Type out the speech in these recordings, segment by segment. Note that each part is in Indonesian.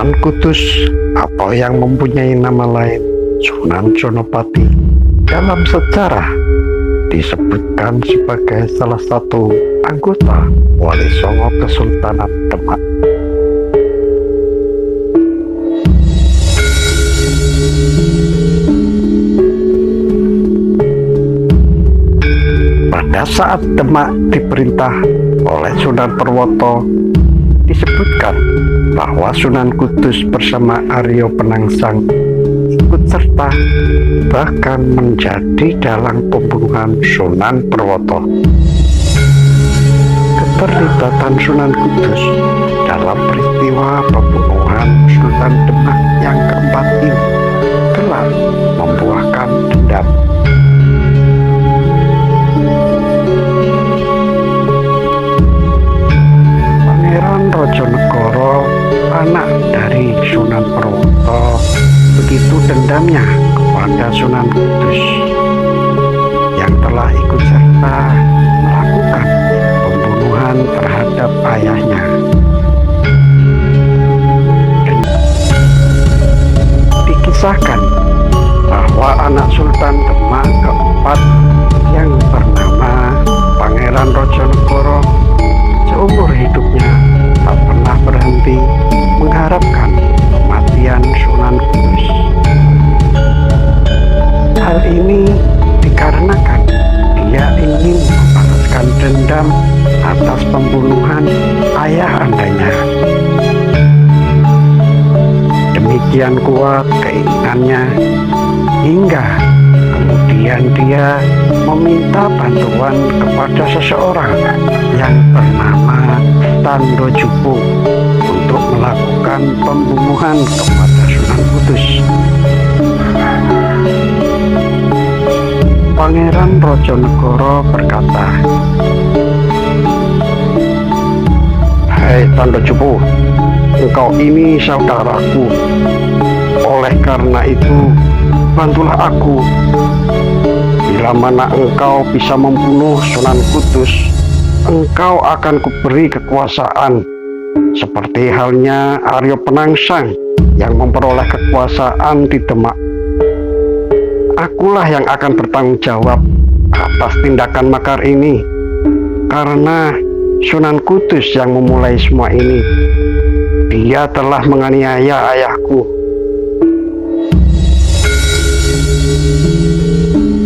Sunan Kudus atau yang mempunyai nama lain Sunan Jonopati dalam sejarah disebutkan sebagai salah satu anggota Wali Songo Kesultanan Demak. Pada saat Demak diperintah oleh Sunan Perwoto, disebutkan bahwa Sunan Kudus bersama Aryo Penangsang ikut serta bahkan menjadi dalang pembunuhan Sunan Perwoto. Keterlibatan Sunan Kudus dalam peristiwa pembunuhan Sultan Demak yang keempat ini telah membuahkan dendam. Pangeran Rajonegoro, anak dari Sunan Perwoto, begitu dendamnya kepada Sunan Kudus yang telah ikut serta melakukan pembunuhan terhadap ayahnya. Dikisahkan bahwa anak Sultan Demak keempat yang bernama Pangeran Rajonegoro seumur hidupnya tak pernah berhenti mengharapkan kematian Sunan Kudus. Hal ini dikarenakan dia ingin membalaskan dendam atas pembunuhan ayah andanya. Demikian kuat keinginannya hingga kemudian dia meminta bantuan kepada seseorang yang bernama Tando Jupo untuk melakukan pembunuhan kepada Sunan Kudus. Pangeran Rajonegoro berkata, "Hai Tando Jupo, engkau ini saudaraku. Oleh karena itu, bantulah aku. Bila mana engkau bisa membunuh Sunan Kudus, engkau akan kuberi kekuasaan seperti halnya Aryo Penangsang yang memperoleh kekuasaan di Demak. Akulah yang akan bertanggung jawab atas tindakan makar ini, karena Sunan Kudus yang memulai semua ini. Dia telah menganiaya ayahku."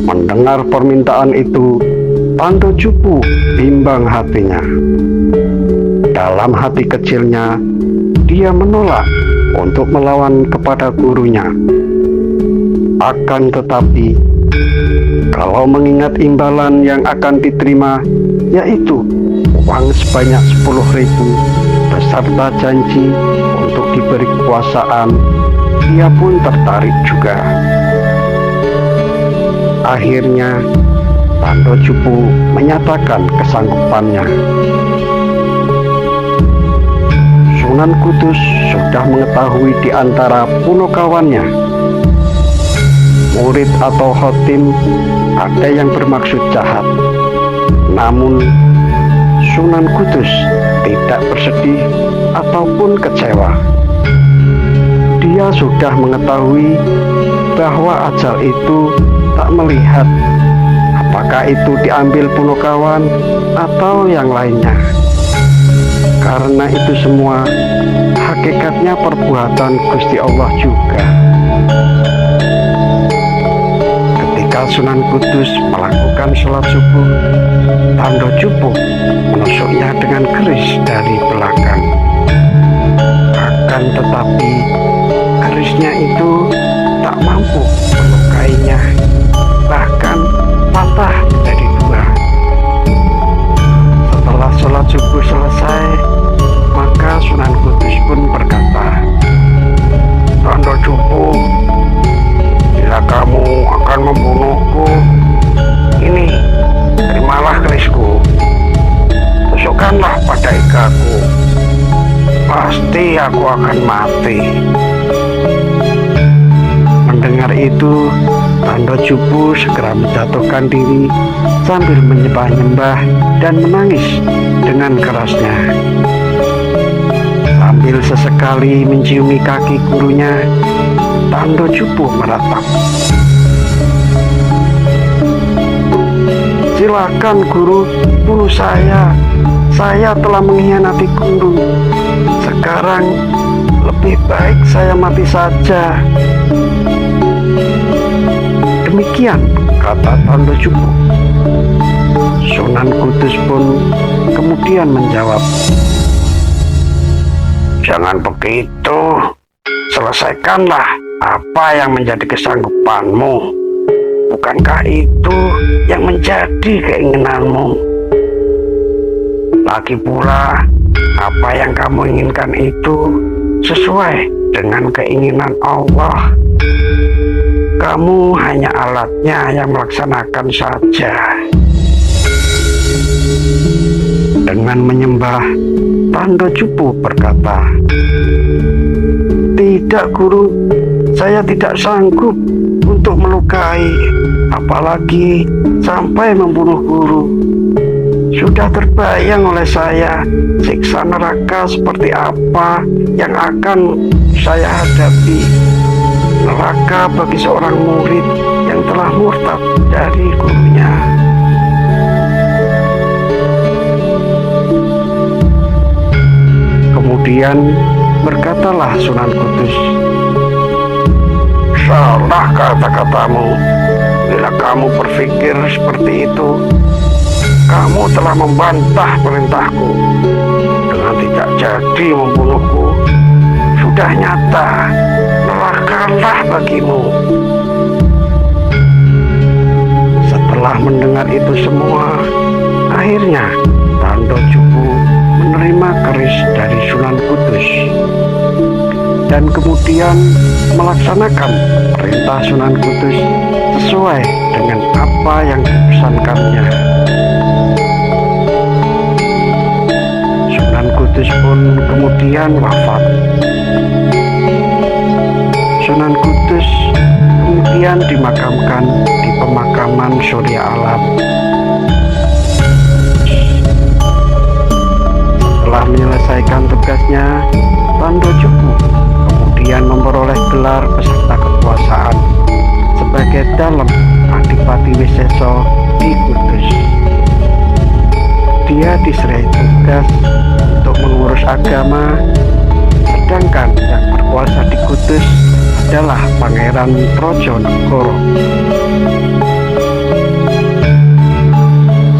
Mendengar permintaan itu, Tando Jupo bimbang hatinya. Dalam hati kecilnya, dia menolak untuk melawan kepada gurunya. Akan tetapi, kalau mengingat imbalan yang akan diterima, yaitu uang sebanyak 10.000 beserta janji untuk diberi kekuasaan, dia pun tertarik juga. Akhirnya, Tando Jupo menyatakan kesanggupannya. Sunan Kudus sudah mengetahui di antara punokawannya, murid atau khotim, ada yang bermaksud jahat. Namun, Sunan Kudus tidak bersedih ataupun kecewa. Dia sudah mengetahui bahwa ajal itu tak melihat apakah itu diambil punokawan atau yang lainnya. Karena itu semua hakikatnya perbuatan Gusti Allah juga. Ketika Sunan Kudus melakukan sholat subuh, Tando Jupo menusuknya dengan keris dari belakang. Akan tetapi kerisnya itu tak mampu melukainya, bahkan patah menjadi dua. Setelah sholat subuh selesai, maka Sunan Kudus pun berkata, "Tando Jupo, bila kamu akan membunuhku, ini terimalah kerisku. Tusukkanlah pada ikaku. Pasti aku akan mati." Mendengar itu, Tando Jupo segera menjatuhkan diri sambil menyembah-nyembah dan menangis dengan kerasnya. Sambil Sesekali menciumi kaki gurunya, Tando Cupu meratap. "Silakan guru, bunuh saya. Saya telah mengkhianati guru. Sekarang lebih baik saya mati saja." Demikian kata Tando Cupu. Sunan Kudus pun kemudian menjawab, "Jangan begitu. Selesaikanlah apa yang menjadi kesanggupanmu. Bukankah itu yang menjadi keinginanmu? Lagi pula, apa yang kamu inginkan itu sesuai dengan keinginan Allah. Kamu hanya alatnya yang melaksanakan saja." Dengan menyembah, Tando Cupu berkata, "Tidak guru, saya tidak sanggup untuk melukai, apalagi sampai membunuh guru. Sudah terbayang oleh saya siksa neraka seperti apa yang akan saya hadapi. Neraka bagi seorang murid yang telah murtad dari gurunya." Kemudian berkatalah Sunan Kudus, "Salah kata-katamu. Bila kamu berpikir seperti itu, kamu telah membantah perintahku. Dengan tidak jadi membunuhku, sudah nyata nerakalah bagimu." Setelah mendengar itu semua, akhirnya Tando Cupu menerima keris dari Sunan Kudus dan kemudian melaksanakan perintah Sunan Kudus sesuai dengan apa yang dipesankannya. Sunan Kudus pun kemudian wafat. Sunan Kudus kemudian dimakamkan di pemakaman Surya Alam. Setelah menyelesaikan tugasnya, Tando Cupu kemudian memperoleh gelar peserta kekuasaan sebagai Dalem Adipati Wiseso di Kudus. Dia diserai tugas untuk mengurus agama, sedangkan yang berkuasa di Kudus adalah Pangeran Trojonegoro.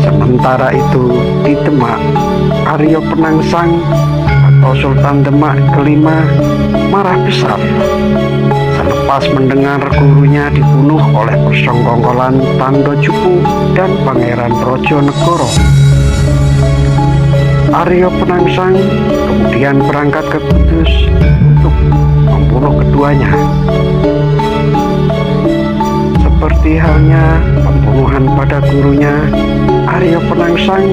Sementara itu di Demak, Aryo Penangsang atau Sultan Demak kelima marah besar selepas mendengar gurunya dibunuh oleh persengkongkolan Tando Cupu dan Pangeran Trojonegoro. Aryo Penangsang kemudian berangkat ke Kudus untuk membunuh keduanya. Seperti halnya pembunuhan pada gurunya, Aryo Penangsang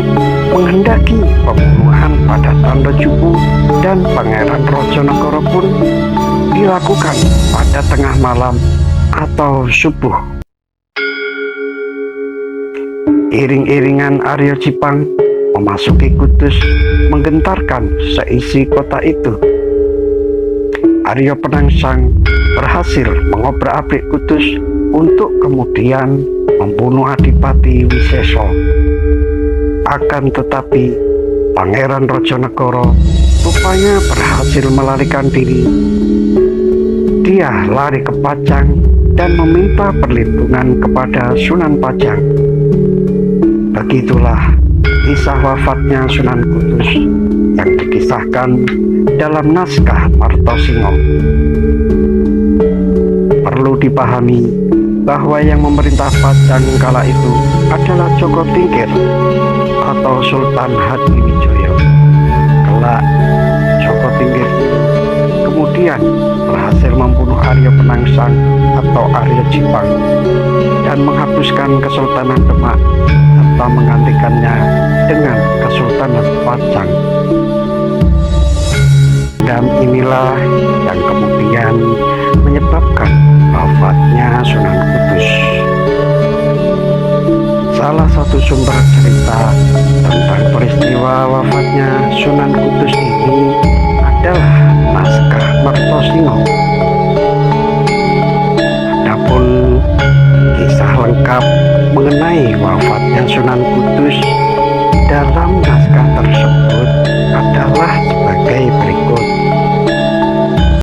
menghendaki pembunuhan pada Tando Cupu dan Pangeran Trojonegoro pun dilakukan pada tengah malam atau subuh. Iring-iringan Aryo Cipang memasuki Kudus menggentarkan seisi kota itu. Aryo Penangsang berhasil mengobrak-abrik Kudus untuk kemudian membunuh Adipati Wiseso. Akan tetapi Pangeran Trojonegoro rupanya berhasil melarikan diri. Dia lari ke Pajang dan meminta perlindungan kepada Sunan Pajang. Begitulah kisah wafatnya Sunan Kudus yang dikisahkan dalam naskah Martosingo. Perlu dipahami bahwa yang memerintah Pajang kala itu adalah Joko Tingkir atau Sultan Hadiwijoyo. Kelak Joko Tingkir kemudian berhasil membunuh Aryo Penangsang atau Aryo Cipang dan menghapuskan Kesultanan Demak serta menggantikannya dengan Kesultanan Pajang. Dan inilah yang kemudian menyebabkan wafatnya Sunan Kudus. Salah satu sumber cerita tentang peristiwa wafatnya Sunan Kudus ini adalah Rangka Martosingo. Adapun kisah lengkap mengenai wafatnya Sunan Kudus dalam naskah